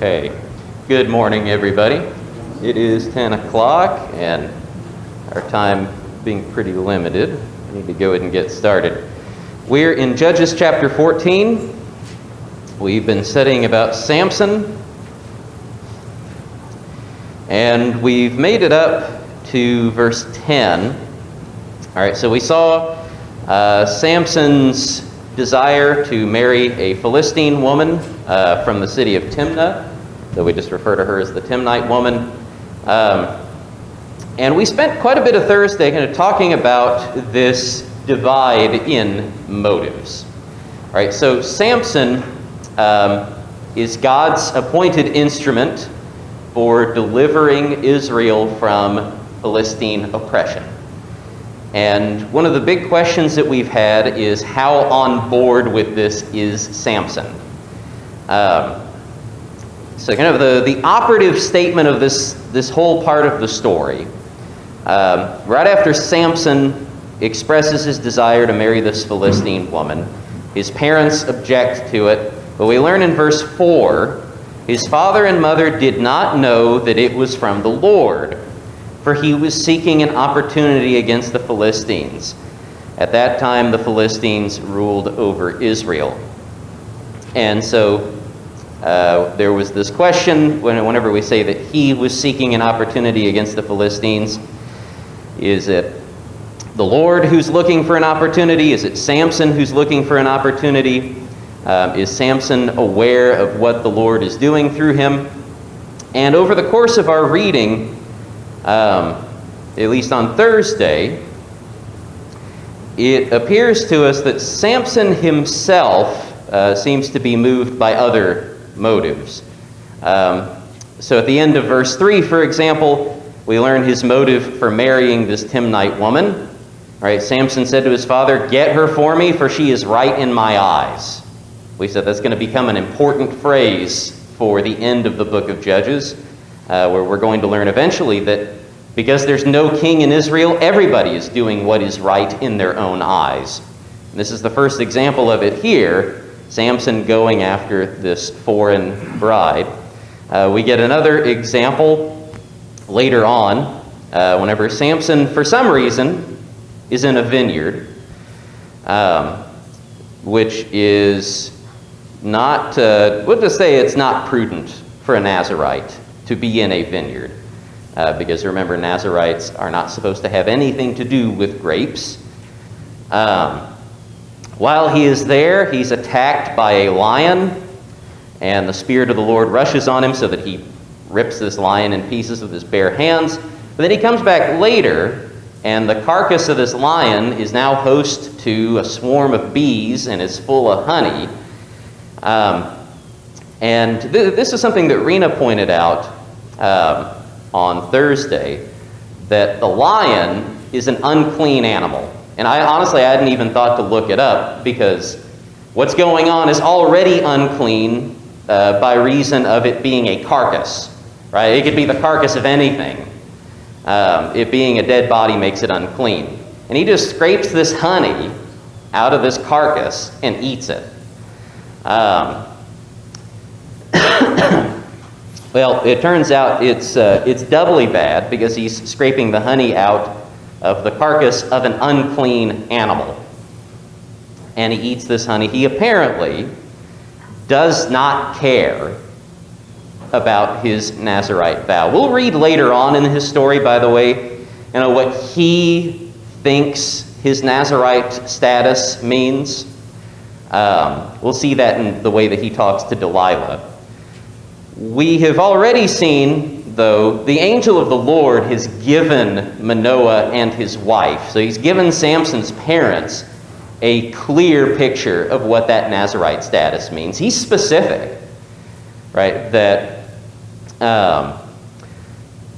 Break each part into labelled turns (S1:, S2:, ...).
S1: Okay, good morning, everybody. It is 10 o'clock, and our time being pretty limited, we need to go ahead and get started. We're in Judges chapter 14. We've been studying about Samson, and we've made it up to verse 10. All right, so we saw Samson's desire to marry a Philistine woman from the city of Timnah, though we just refer to her as the Timnite woman. And we spent quite a bit of Thursday kind of talking about this divide in motives. All right, so Samson is God's appointed instrument for delivering Israel from Philistine oppression. And one of the big questions that we've had is how on board with this is Samson? So kind of the operative statement of this whole part of the story, right after Samson expresses his desire to marry this Philistine woman, his parents object to it, but we learn in verse 4, his father and mother did not know that it was from the Lord, for he was seeking an opportunity against the Philistines. At that time, the Philistines ruled over Israel. And so there was this question, whenever we say that he was seeking an opportunity against the Philistines, is it the Lord who's looking for an opportunity? Is it Samson who's looking for an opportunity? Is Samson aware of what the Lord is doing through him? And over the course of our reading, at least on Thursday, it appears to us that Samson himself seems to be moved by other motives. So at the end of verse 3, for example, we learn his motive for marrying this Timnite woman. Right? Samson said to his father, "Get her for me, for she is right in my eyes." We said that's going to become an important phrase for the end of the book of Judges, where we're going to learn eventually that because there's no king in Israel, everybody is doing what is right in their own eyes. And this is the first example of it here, Samson going after this foreign bride. We get another example later on, whenever Samson, for some reason, is in a vineyard, which is not, we'll just say it's not prudent for a Nazirite to be in a vineyard. Because remember, Nazirites are not supposed to have anything to do with grapes. While he is there, he's attacked by a lion, and the Spirit of the Lord rushes on him so that he rips this lion in pieces with his bare hands. But then he comes back later, and the carcass of this lion is now host to a swarm of bees and is full of honey. And this is something that Rena pointed out on Thursday, that the lion is an unclean animal. And I hadn't even thought to look it up, because what's going on is already unclean by reason of it being a carcass, right? It could be the carcass of anything. It being a dead body makes it unclean. And he just scrapes this honey out of this carcass and eats it. Well, it turns out it's doubly bad, because he's scraping the honey out of the carcass of an unclean animal. And he eats this honey. He apparently does not care about his Nazirite vow. We'll read later on in his story, by the way, what he thinks his Nazirite status means. We'll see that in the way that he talks to Delilah. We have already seen, though, the angel of the Lord has given Manoah and his wife, so he's given Samson's parents a clear picture of what that Nazirite status means. He's specific, right, that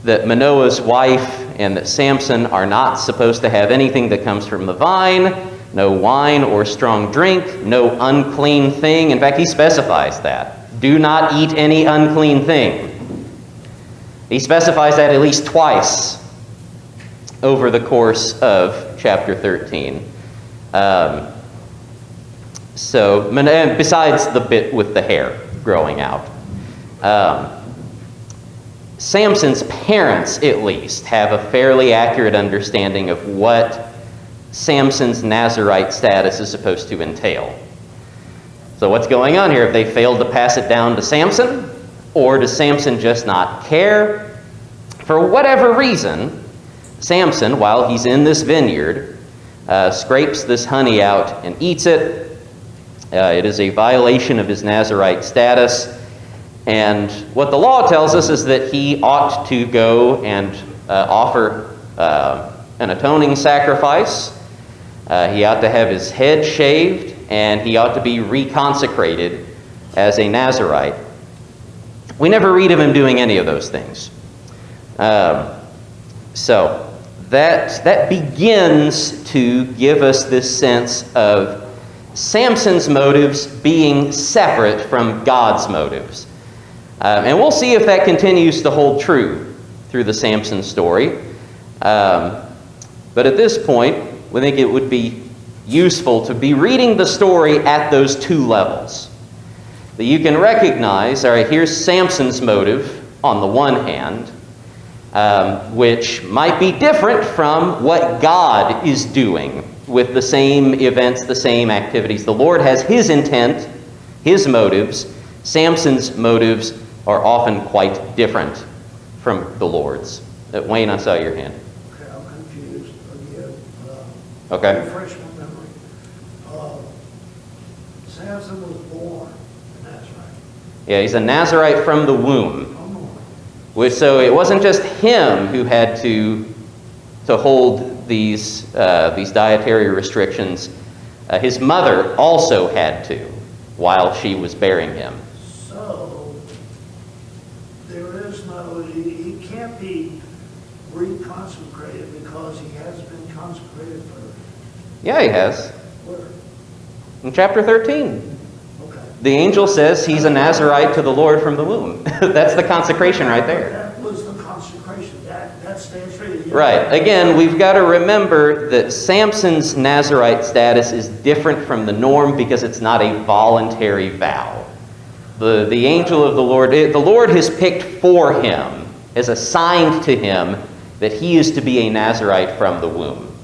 S1: Manoah's wife and that Samson are not supposed to have anything that comes from the vine, no wine or strong drink, no unclean thing. In fact, he specifies that. Do not eat any unclean thing. He specifies that at least twice over the course of chapter 13. So, besides the bit with the hair growing out. Samson's parents, at least, have a fairly accurate understanding of what Samson's Nazirite status is supposed to entail. So what's going on here? Have they failed to pass it down to Samson? Or does Samson just not care? For whatever reason, Samson, while he's in this vineyard, scrapes this honey out and eats it. It is a violation of his Nazirite status. And what the law tells us is that he ought to go and offer an atoning sacrifice. He ought to have his head shaved, and he ought to be reconsecrated as a Nazirite. We never read of him doing any of those things. So that begins to give us this sense of Samson's motives being separate from God's motives. And we'll see if that continues to hold true through the Samson story. But at this point, we think it would be useful to be reading the story at those two levels. That you can recognize, all right, here's Samson's motive on the one hand, which might be different from what God is doing with the same events, the same activities. The Lord has his intent, his motives. Samson's motives are often quite different from the Lord's. Wayne, I saw your hand.
S2: Okay, I'm confused again.
S1: Okay.
S2: Refresh my memory. Samson was born a Nazarite.
S1: Yeah, he's a Nazarite from the womb. So it wasn't just him who had to hold these dietary restrictions. His mother also had to while she was bearing him.
S2: So there is no, he can't be reconsecrated because he has been consecrated first.
S1: Yeah, he has.
S2: Where?
S1: In chapter 13.
S2: Okay.
S1: The angel says he's a Nazarite to the Lord from the womb. That's the consecration right there.
S2: That was the consecration. That stands for you.
S1: Right. Again, we've got to remember that Samson's Nazirite status is different from the norm because it's not a voluntary vow. The angel of the Lord has picked for him, has assigned to him that he is to be a Nazirite from the womb.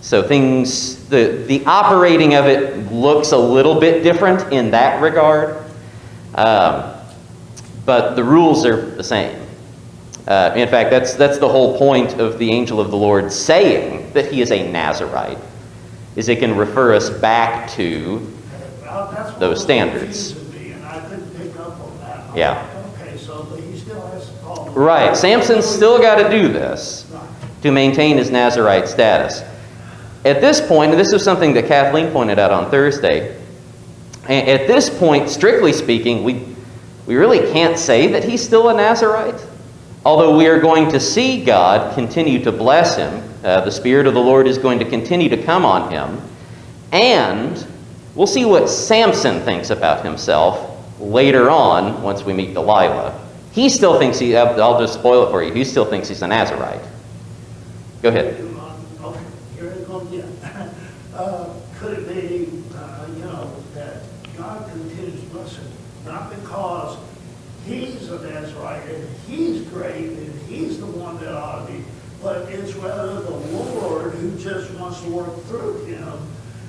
S1: So the operating of it looks a little bit different in that regard, but the rules are the same. In fact, that's the whole point of the angel of the Lord saying that he is a Nazirite, is it can refer us back to those standards.
S2: And I couldn't pick up on that.
S1: Yeah.
S2: Okay, so but he still has to follow.
S1: Right. Samson's still got to do this to maintain his Nazirite status. At this point, and this is something that Kathleen pointed out on Thursday, at this point, strictly speaking, we really can't say that he's still a Nazirite. Although we are going to see God continue to bless him, the Spirit of the Lord is going to continue to come on him, and we'll see what Samson thinks about himself later on once we meet Delilah. He still thinks I'll just spoil it for you, he still thinks he's a Nazirite. Go ahead.
S2: Okay, here it comes again. Could it be, that God continues to bless him, not because he's a Nazirite and he's great and he's the one that ought to be, but it's rather the Lord who just wants to work through him.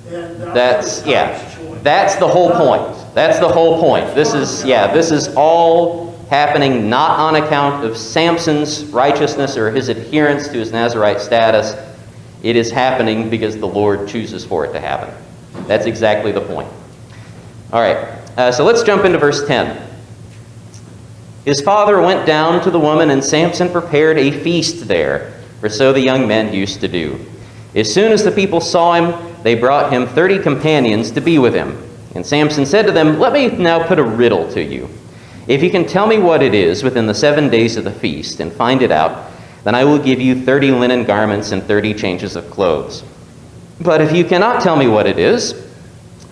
S2: And
S1: that's the whole point. That's the whole point. This is all happening not on account of Samson's righteousness or his adherence to his Nazirite status. It is happening because the Lord chooses for it to happen. That's exactly the point. All right, so let's jump into verse 10. His father went down to the woman, and Samson prepared a feast there, for so the young men used to do. As soon as the people saw him, they brought him 30 companions to be with him. And Samson said to them, "Let me now put a riddle to you. If you can tell me what it is within the 7 days of the feast, and find it out, then I will give you 30 linen garments and 30 changes of clothes. But if you cannot tell me what it is,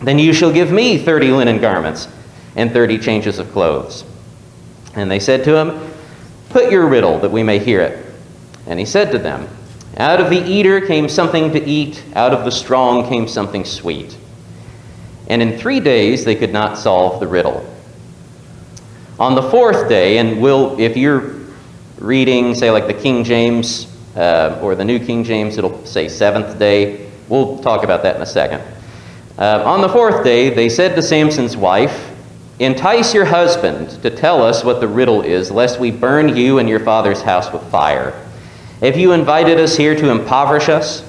S1: then you shall give me 30 linen garments and 30 changes of clothes." And they said to him, "Put your riddle, that we may hear it." And he said to them, "Out of the eater came something to eat, out of the strong came something sweet." And in 3 days they could not solve the riddle. On the fourth day, and if you're reading, say, like the King James or the New King James, it'll say seventh day. We'll talk about that in a second. On the fourth day, they said to Samson's wife, "Entice your husband to tell us what the riddle is, lest we burn you and your father's house with fire. Have you invited us here to impoverish us?"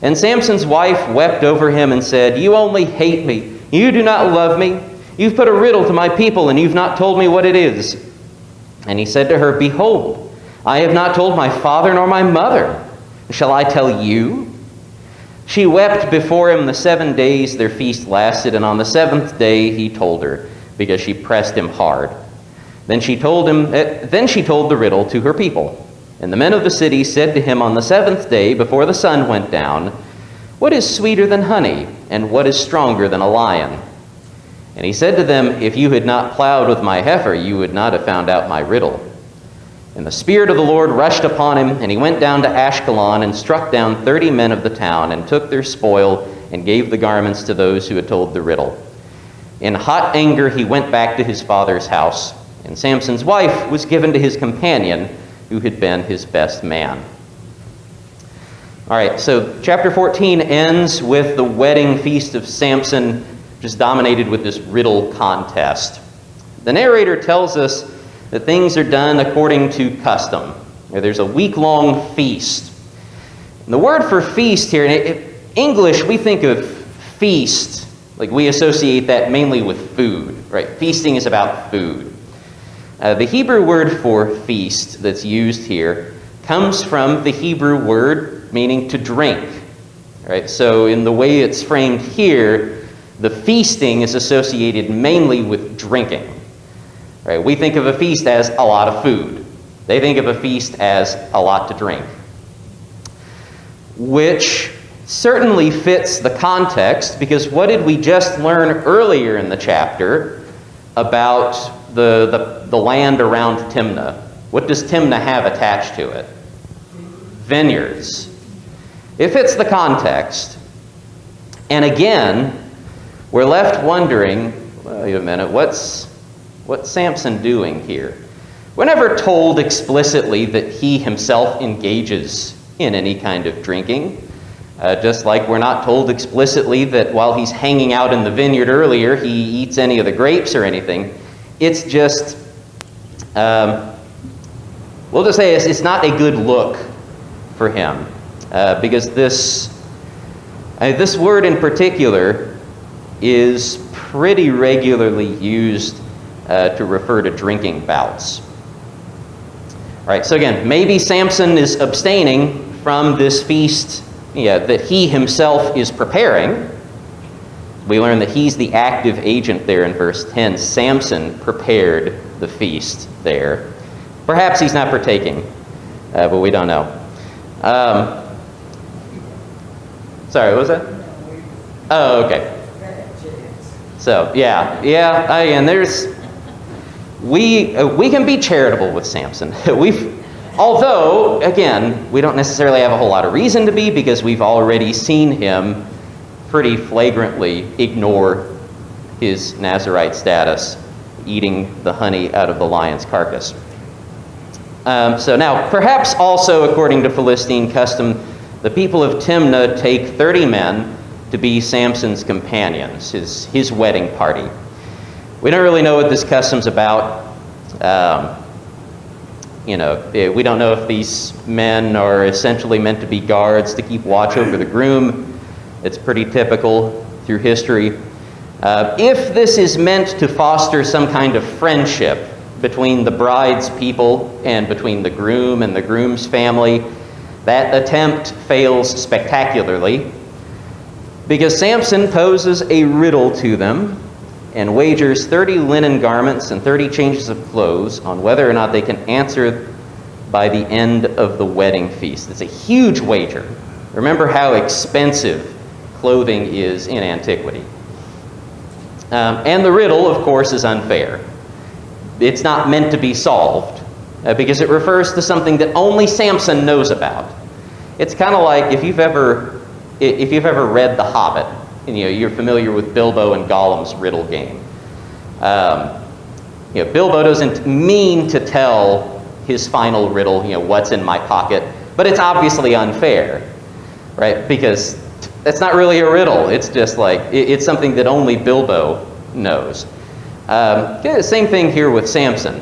S1: And Samson's wife wept over him and said, "You only hate me. You do not love me. You've put a riddle to my people, and you've not told me what it is." And he said to her, "Behold, I have not told my father nor my mother. Shall I tell you?" She wept before him the 7 days their feast lasted, and on the seventh day he told her, because she pressed him hard. Then she told the riddle to her people. And the men of the city said to him on the seventh day, before the sun went down, "What is sweeter than honey, and what is stronger than a lion?" And he said to them, "If you had not plowed with my heifer, you would not have found out my riddle." And the Spirit of the Lord rushed upon him, and he went down to Adkisson and struck down 30 men of the town, and took their spoil, and gave the garments to those who had told the riddle. In hot anger he went back to his father's house, and Samson's wife was given to his companion, who had been his best man. All right, so chapter 14 ends with the wedding feast of Samson, which is dominated with this riddle contest. The narrator tells us that things are done according to custom. There's a week-long feast. And the word for feast here, in English, we think of feast, like we associate that mainly with food, right? Feasting is about food. The Hebrew word for feast that's used here comes from the Hebrew word meaning to drink, right? So in the way it's framed here, the feasting is associated mainly with drinking, right? We think of a feast as a lot of food. They think of a feast as a lot to drink, which certainly fits the context, because what did we just learn earlier in the chapter about the land around Timnah? What does Timnah have attached to it? Vineyards. It fits the context. And again, we're left wondering, wait a minute, what's Samson doing here? We're never told explicitly that he himself engages in any kind of drinking. Just like we're not told explicitly that while he's hanging out in the vineyard earlier, he eats any of the grapes or anything. It's just, we'll just say it's not a good look for him, because this word in particular is pretty regularly used to refer to drinking bouts. All right, so again, maybe Samson is abstaining from this feast that he himself is preparing. We learn that he's the active agent there in verse 10. Samson prepared the feast there. Perhaps he's not partaking, but we don't know. Sorry, what was that? Oh, okay. So, again, we can be charitable with Samson. Although, again, we don't necessarily have a whole lot of reason to be, because we've already seen him pretty flagrantly ignore his Nazirite status, eating the honey out of the lion's carcass. So now, perhaps also according to Philistine custom, the people of Timnah take 30 men to be Samson's companions, his wedding party. We don't really know what this custom's about. We don't know if these men are essentially meant to be guards to keep watch over the groom. It's pretty typical through history. If this is meant to foster some kind of friendship between the bride's people and between the groom and the groom's family, that attempt fails spectacularly, because Samson poses a riddle to them and wagers 30 linen garments and 30 changes of clothes on whether or not they can answer by the end of the wedding feast. It's a huge wager. Remember how expensive clothing is in antiquity. And the riddle, of course, is unfair. It's not meant to be solved because it refers to something that only Samson knows about. It's kind of like if you've ever read The Hobbit, and you're familiar with Bilbo and Gollum's riddle game. Bilbo doesn't mean to tell his final riddle, what's in my pocket, but it's obviously unfair, right? Because that's not really a riddle. It's just like, it's something that only Bilbo knows. Same thing here with Samson.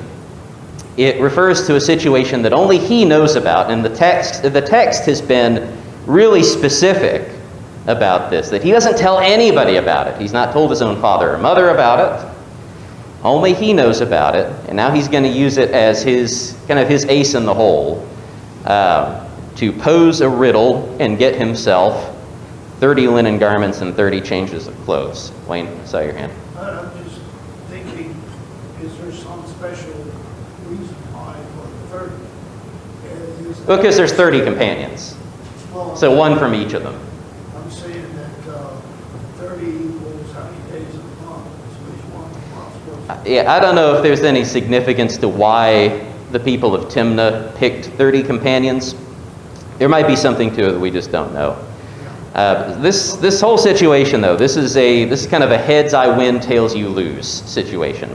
S1: It refers to a situation that only he knows about, and the text has been really specific about this, that he doesn't tell anybody about it. He's not told his own father or mother about it. Only he knows about it, and now he's going to use it as his ace in the hole to pose a riddle and get himself 30 linen garments and 30 changes of clothes. Wayne, I saw your hand.
S2: I'm just thinking, is there some special reason why for 30?
S1: Well, because there's 30 companions, so one from each of them.
S2: I'm saying that 30 equals how many days of the month? So which one?
S1: Yeah, I don't know if there's any significance to why the people of Timnah picked 30 companions. There might be something to it that we just don't know. This whole situation, though, this is kind of a heads I win, tails you lose situation.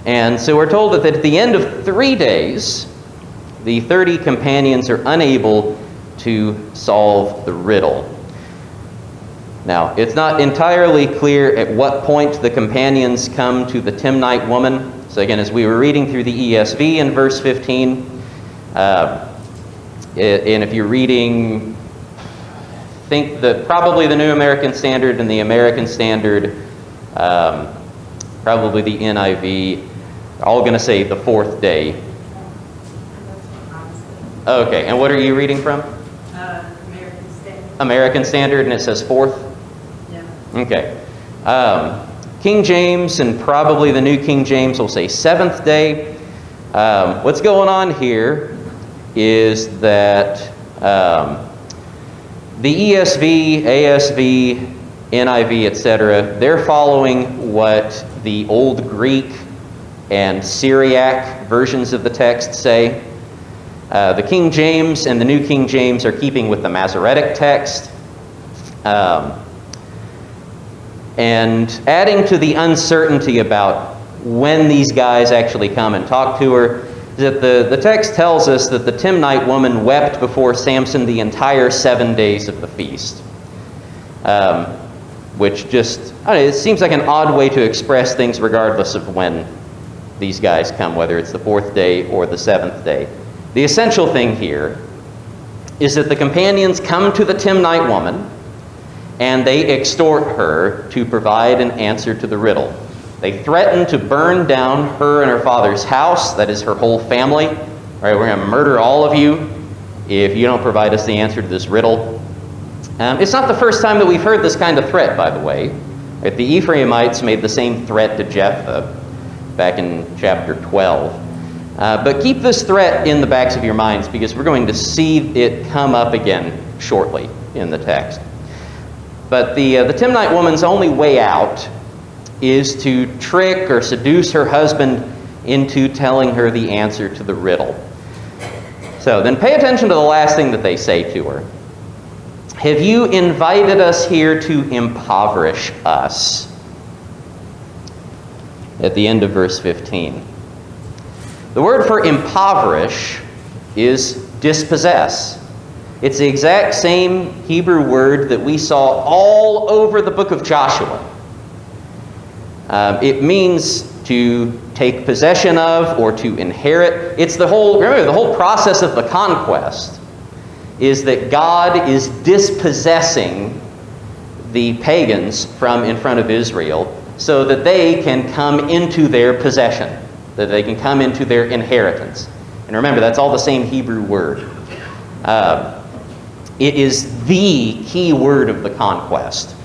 S1: And so we're told that at the end of 3 days, the 30 companions are unable to solve the riddle. Now, it's not entirely clear at what point the companions come to the Timnite woman. So again, as we were reading through the ESV in verse 15, and if you're reading, think that probably the New American Standard and the American Standard, probably the NIV, are all going to say the 4th day. Okay, and what are you reading from?
S3: American Standard.
S1: American Standard, and it says 4th?
S3: Yeah.
S1: Okay. King James and probably the New King James will say 7th day. What's going on here is that the ESV, ASV, NIV, etc., they're following what the Old Greek and Syriac versions of the text say. The King James and the New King James are keeping with the Masoretic text. And adding to the uncertainty about when these guys actually come and talk to her, that the text tells us that the Timnite woman wept before Samson the entire 7 days of the feast. Which just, it seems like an odd way to express things regardless of when these guys come, whether it's the 4th day or the 7th day. The essential thing here is that the companions come to the Timnite woman and they extort her to provide an answer to the riddle. They threaten to burn down her and her father's house, that is her whole family. All right, we're going to murder all of you if you don't provide us the answer to this riddle. It's not the first time that we've heard this kind of threat, by the way. Right, the Ephraimites made the same threat to Jephthah back in chapter 12. But keep this threat in the backs of your minds because we're going to see it come up again shortly in the text. But the Timnite woman's only way out is to trick or seduce her husband into telling her the answer to the riddle. So then pay attention to the last thing that they say to her. Have you invited us here to impoverish us? At the end of verse 15. The word for impoverish is dispossess. It's the exact same Hebrew word that we saw all over the book of Joshua. It means to take possession of or to inherit. It's remember, the whole process of the conquest is that God is dispossessing the pagans from in front of Israel so that they can come into their possession, that they can come into their inheritance. And remember, that's all the same Hebrew word. It is the key word of the conquest.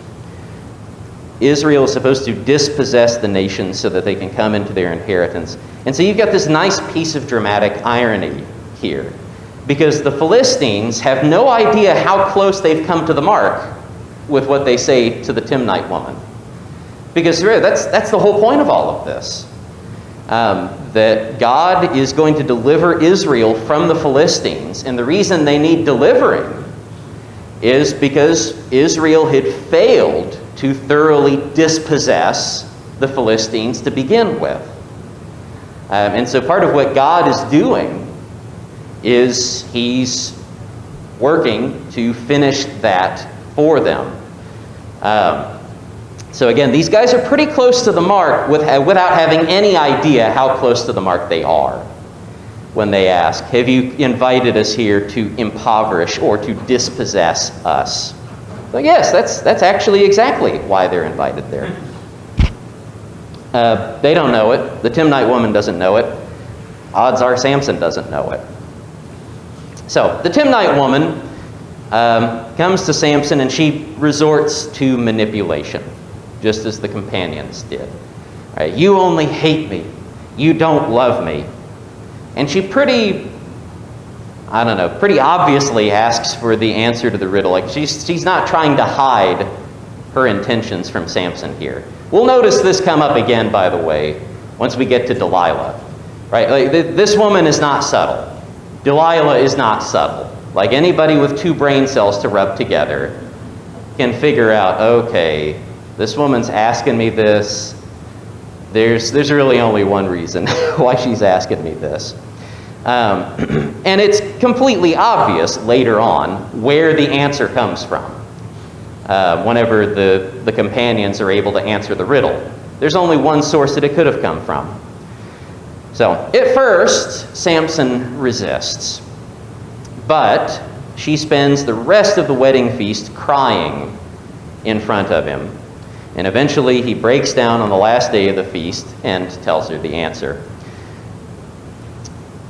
S1: Israel is supposed to dispossess the nations so that they can come into their inheritance. And so you've got this nice piece of dramatic irony here, because the Philistines have no idea how close they've come to the mark with what they say to the Timnite woman. Because that's the whole point of all of this. That God is going to deliver Israel from the Philistines. And the reason they need delivering is because Israel had failed to thoroughly dispossess the Philistines to begin with. And so part of what God is doing is he's working to finish that for them. So again, these guys are pretty close to the mark without having any idea how close to the mark they are when they ask, have you invited us here to impoverish or to dispossess us? But yes, that's actually exactly why they're invited there. They don't know it. The Timnite woman doesn't know it. Odds are Samson doesn't know it. So the Timnite woman comes to Samson and she resorts to manipulation, just as the companions did. Right, you only hate me. You don't love me. And she pretty obviously asks for the answer to the riddle. Like she's not trying to hide her intentions from Samson here. We'll notice this come up again, by the way, once we get to Delilah. Right? Like, this woman is not subtle. Delilah is not subtle. Like anybody with two brain cells to rub together can figure out, okay, this woman's asking me this. There's really only one reason why she's asking me this. And it's completely obvious later on where the answer comes from. Whenever the companions are able to answer the riddle. There's only one source that it could have come from. So, at first, Samson resists. But she spends the rest of the wedding feast crying in front of him. And eventually he breaks down on the last day of the feast and tells her the answer.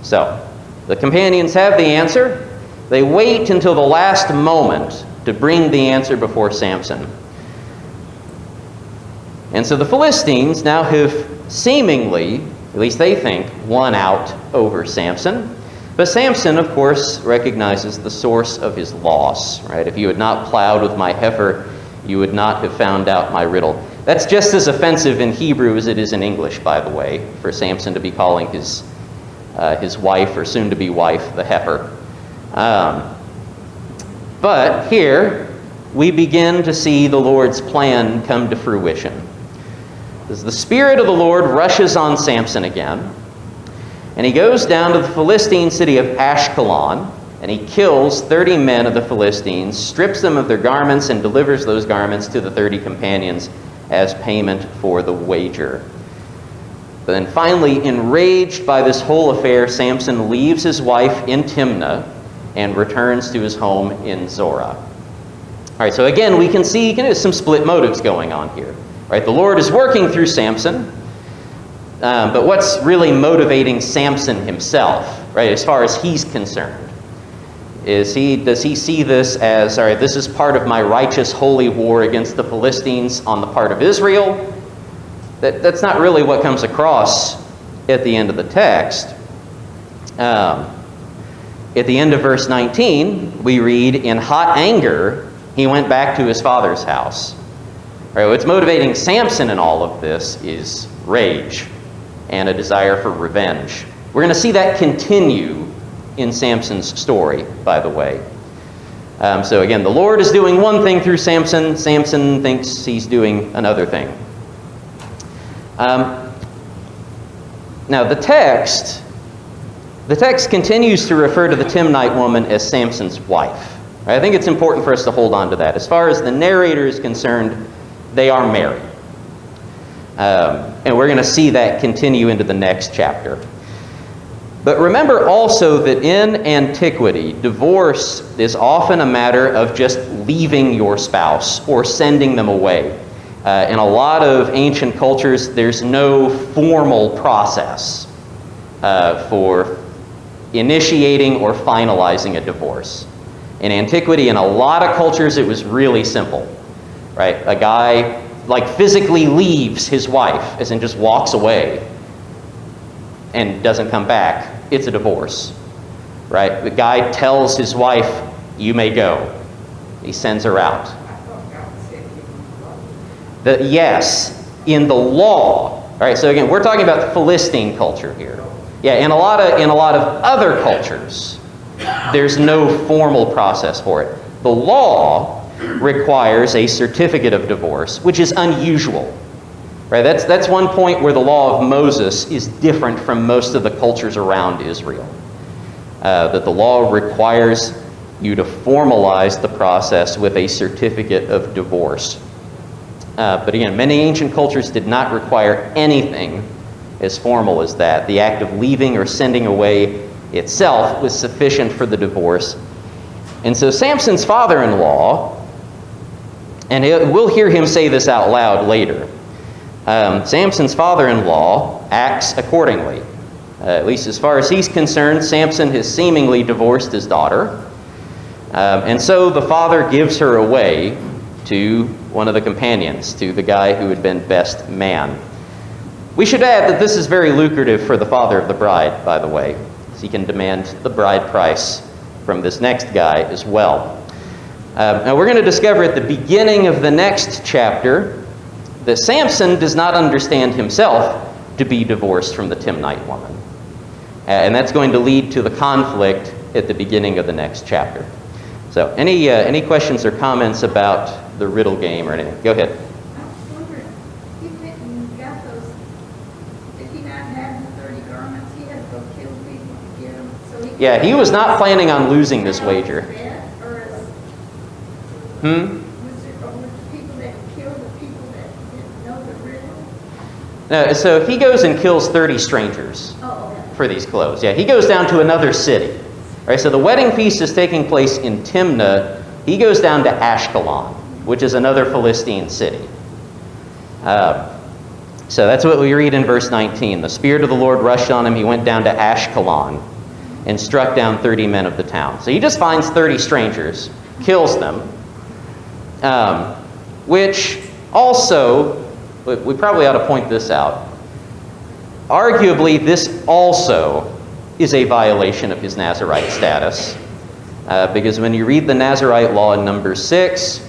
S1: So, the companions have the answer. They wait until the last moment to bring the answer before Samson. And so the Philistines now have seemingly, at least they think, won out over Samson. But Samson, of course, recognizes the source of his loss. Right? If you had not plowed with my heifer, you would not have found out my riddle. That's just as offensive in Hebrew as it is in English, by the way, for Samson to be calling his wife, or soon-to-be wife, the heifer. But here, we begin to see the Lord's plan come to fruition. As the Spirit of the Lord rushes on Samson again, and he goes down to the Philistine city of Adkisson, and he kills 30 men of the Philistines, strips them of their garments, and delivers those garments to the 30 companions as payment for the wager. But then finally, enraged by this whole affair, Samson leaves his wife in Timnah and returns to his home in Zorah. All right, so again, we can see some split motives going on here. Right, the Lord is working through Samson, but what's really motivating Samson himself, right, as far as he's concerned? Does he see this as, all right, this is part of my righteous holy war against the Philistines on the part of Israel? That's not really what comes across at the end of the text. At the end of verse 19, we read, in hot anger, he went back to his father's house. All right, what's motivating Samson in all of this is rage and a desire for revenge. We're going to see that continue in Samson's story, by the way. So again, the Lord is doing one thing through Samson. Samson thinks he's doing another thing. Now the text continues to refer to the Timnite woman as Samson's wife. I think it's important for us to hold on to that. As far as the narrator is concerned, they are married. And we're going to see that continue into the next chapter. But remember also that in antiquity, divorce is often a matter of just leaving your spouse or sending them away. In a lot of ancient cultures, there's no formal process for initiating or finalizing a divorce. In antiquity, in a lot of cultures, it was really simple. Right? A guy physically leaves his wife, as in just walks away and doesn't come back. It's a divorce. Right? The guy tells his wife, you may go. He sends her out. Yes, in the law. All right, so again, we're talking about the Philistine culture here. Yeah, in a lot of other cultures, there's no formal process for it. The law requires a certificate of divorce, which is unusual. Right? That's one point where the law of Moses is different from most of the cultures around Israel. That the law requires you to formalize the process with a certificate of divorce. But again, many ancient cultures did not require anything as formal as that. The act of leaving or sending away itself was sufficient for the divorce. And so Samson's father-in-law, and we'll hear him say this out loud later, Samson's father-in-law acts accordingly. At least as far as he's concerned, Samson has seemingly divorced his daughter. And so the father gives her away to one of the companions, to the guy who had been best man. We should add that this is very lucrative for the father of the bride, by the way, as he can demand the bride price from this next guy as well. Now we're going to discover at the beginning of the next chapter that Samson does not understand himself to be divorced from the Timnite woman. And that's going to lead to the conflict at the beginning of the next chapter. So any questions or comments about the riddle game or anything? Go ahead.
S4: I was wondering, he went and got those, did he not have the 30 garments? He had to go kill people to get them. So
S1: Yeah, he was not planning on losing this wager.
S4: Was there people that killed the people that didn't know the riddle?
S1: No, so he goes and kills 30 strangers for these clothes. Yeah, he goes down to another city. All right, so the wedding feast is taking place in Timnah. He goes down to Adkisson, which is another Philistine city. So that's what we read in verse 19. The Spirit of the Lord rushed on him. He went down to Adkisson and struck down 30 men of the town. So he just finds 30 strangers, kills them, which also, we probably ought to point this out. Arguably, this also is a violation of his Nazirite status. Because when you read the Nazirite law in number 6,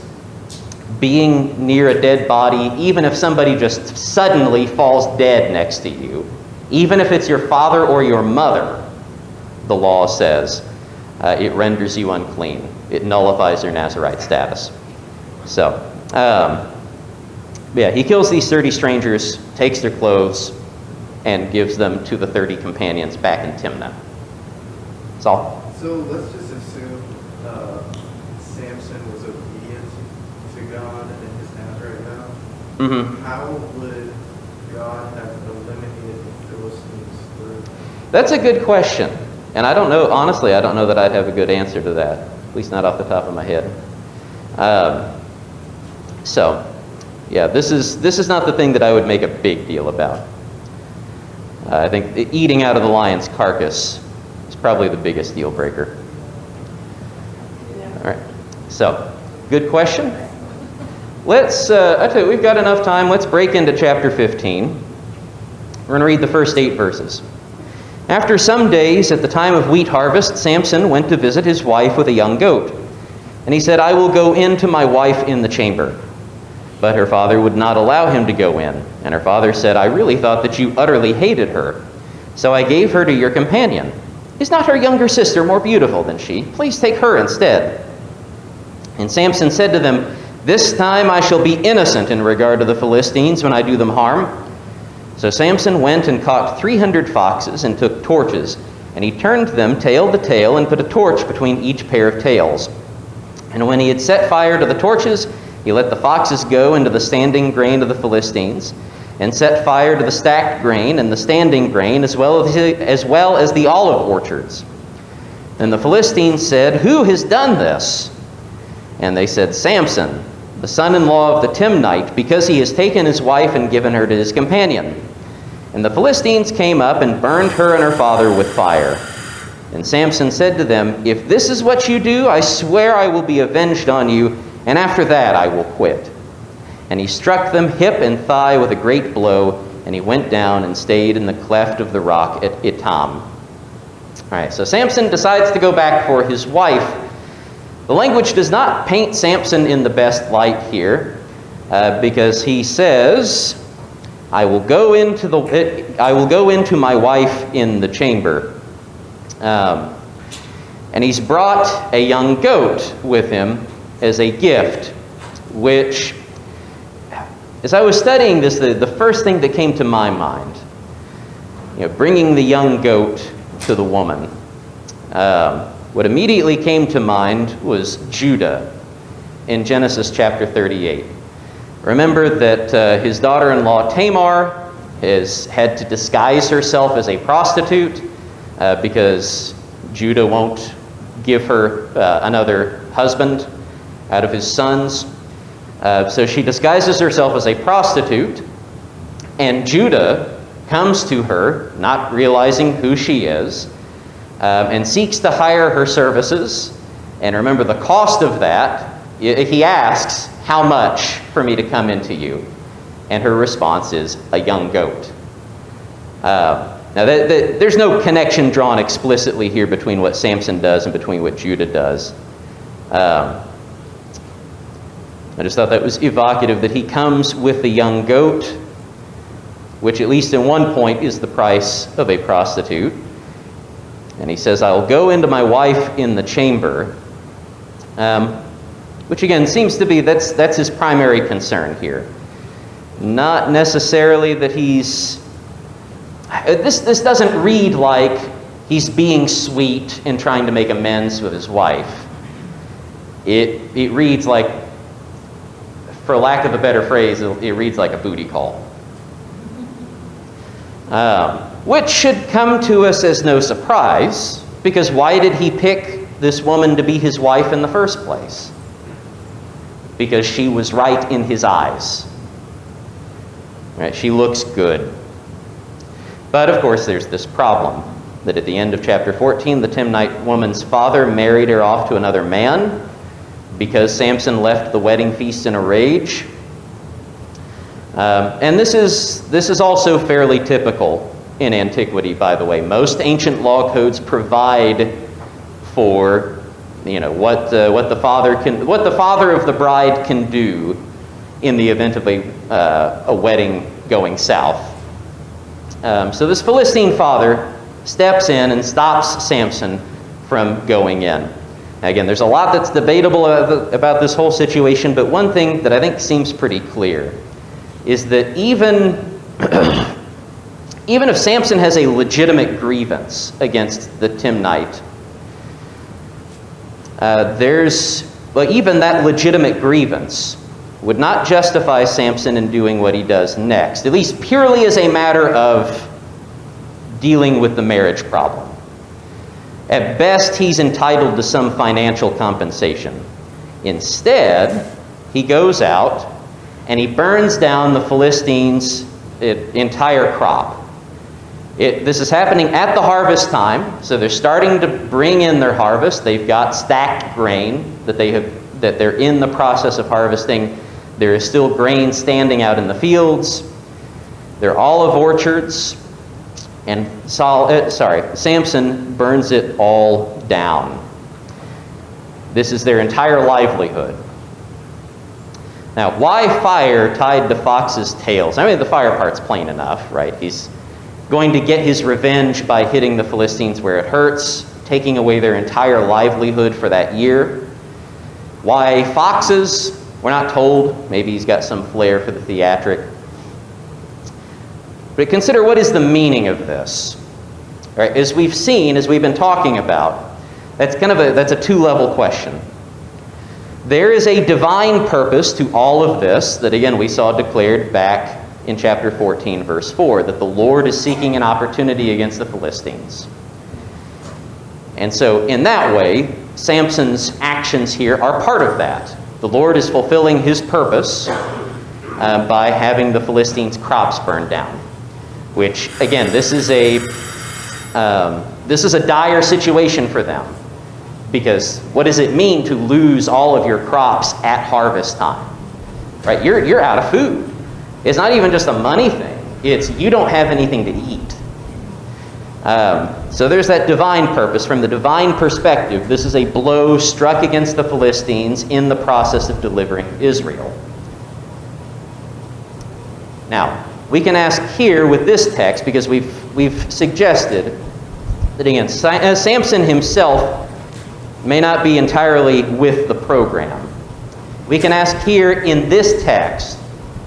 S1: being near a dead body, even if somebody just suddenly falls dead next to you, even if it's your father or your mother, the law says, it renders you unclean. It nullifies your Nazirite status. So, yeah, he kills these 30 strangers, takes their clothes, and gives them to the 30 companions back in Timnah. That's all.
S5: So let's just assume Samson was obedient to God in his Nazarite vow.
S1: Mm-hmm.
S5: How would God have eliminated the Philistines through?
S1: That's a good question. And I don't know, honestly, I don't know that I'd have a good answer to that, at least not off the top of my head. So, yeah, this is not the thing that I would make a big deal about. I think eating out of the lion's carcass is probably the biggest deal breaker. All right. So, good question. Let's, I tell you, we've got enough time. Let's break into chapter 15. We're going to read the first 8 verses. After some days, at the time of wheat harvest, Samson went to visit his wife with a young goat. And he said, "I will go in to my wife in the chamber." But her father would not allow him to go in. And her father said, "I really thought that you utterly hated her. So I gave her to your companion. Is not her younger sister more beautiful than she? Please take her instead." And Samson said to them, "This time I shall be innocent in regard to the Philistines when I do them harm." So Samson went and caught 300 foxes and took torches. And he turned them tail to tail and put a torch between each pair of tails. And when he had set fire to the torches, he let the foxes go into the standing grain of the Philistines, and set fire to the stacked grain and the standing grain, as well as the olive orchards. Then the Philistines said, "Who has done this?" And they said, "Samson, the son-in-law of the Timnite, because he has taken his wife and given her to his companion." And the Philistines came up and burned her and her father with fire. And Samson said to them, "If this is what you do, I swear I will be avenged on you, and after that I will quit." And he struck them hip and thigh with a great blow, and he went down and stayed in the cleft of the rock at Etam. All right, so Samson decides to go back for his wife. The language does not paint Samson in the best light here, because he says, I will go into my wife in the chamber. And he's brought a young goat with him as a gift, which as I was studying this, the first thing that came to my mind, bringing the young goat to the woman, what immediately came to mind was Judah in Genesis chapter 38. Remember that his daughter-in-law Tamar has had to disguise herself as a prostitute because Judah won't give her another husband out of his sons. So she disguises herself as a prostitute, and Judah comes to her, not realizing who she is, and seeks to hire her services. And remember the cost of that. He asks, "How much for me to come into you?" And her response is, "A young goat." Now, there's no connection drawn explicitly here between what Samson does and between what Judah does. I just thought that was evocative that he comes with the young goat, which at least in one point is the price of a prostitute. And he says, "I'll go into my wife in the chamber," which again seems to be, that's his primary concern here. Not necessarily that he's, this doesn't read like he's being sweet and trying to make amends with his wife. It reads like, for lack of a better phrase, it reads like a booty call. Which should come to us as no surprise, because why did he pick this woman to be his wife in the first place? Because she was right in his eyes. Right? She looks good. But of course there's this problem, that at the end of chapter 14, the Timnite woman's father married her off to another man because Samson left the wedding feast in a rage. And this is also fairly typical in antiquity, by the way. Most ancient law codes provide for what the father of the bride can do in the event of a wedding going south. So this Philistine father steps in and stops Samson from going in. Now again, there's a lot that's debatable about this whole situation, but one thing that I think seems pretty clear is that even if Samson has a legitimate grievance against the Timnite, even that legitimate grievance would not justify Samson in doing what he does next, at least purely as a matter of dealing with the marriage problem. At best, he's entitled to some financial compensation. Instead, he goes out and he burns down the Philistines' entire crop. This is happening at the harvest time, so they're starting to bring in their harvest. They've got stacked grain that they're in the process of harvesting. There is still grain standing out in the fields. There are olive orchards, and Samson burns it all down. This is their entire livelihood. Now, why fire tied to foxes' tails? I mean, the fire part's plain enough, right? He's going to get his revenge by hitting the Philistines where it hurts, taking away their entire livelihood for that year. Why foxes? We're not told. Maybe he's got some flair for the theatric. But consider, what is the meaning of this? All right, as we've been talking about, that's a two-level question. There is a divine purpose to all of this that, again, we saw declared back in chapter 14, verse 4, that the Lord is seeking an opportunity against the Philistines. And so, in that way, Samson's actions here are part of that. The Lord is fulfilling his purpose by having the Philistines' crops burned down. Which, again, this is a dire situation for them. Because what does it mean to lose all of your crops at harvest time? Right? You're out of food. It's not even just a money thing. It's you don't have anything to eat. So there's that divine purpose. From the divine perspective, this is a blow struck against the Philistines in the process of delivering Israel. Now, we can ask here with this text, because we've suggested that, again, Samson himself may not be entirely with the program. We can ask here in this text,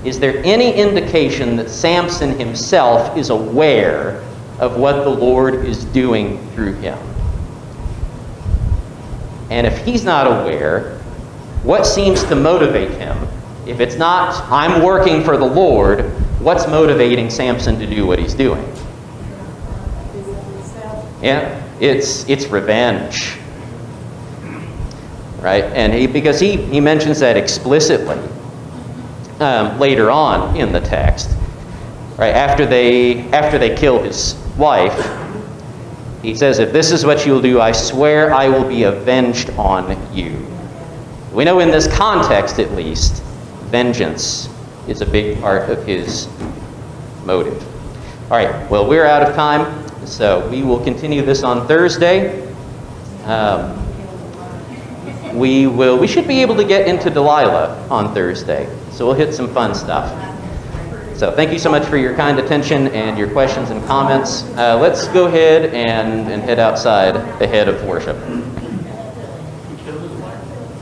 S1: is there any indication that Samson himself is aware of what the Lord is doing through him? And if he's not aware, what seems to motivate him? If it's not, I'm working for the Lord, what's motivating Samson to do what he's doing? Yeah, it's revenge. Right? And because he mentions that explicitly later on in the text. Right? After they kill his wife, he says, if this is what you'll do, I swear I will be avenged on you. We know in this context, at least, vengeance is a big part of his motive. All right, well, we're out of time, so we will continue this on Thursday. We should be able to get into Delilah on Thursday, so we'll hit some fun stuff. So thank you so much for your kind attention and your questions and comments. Let's go ahead and head outside ahead of worship.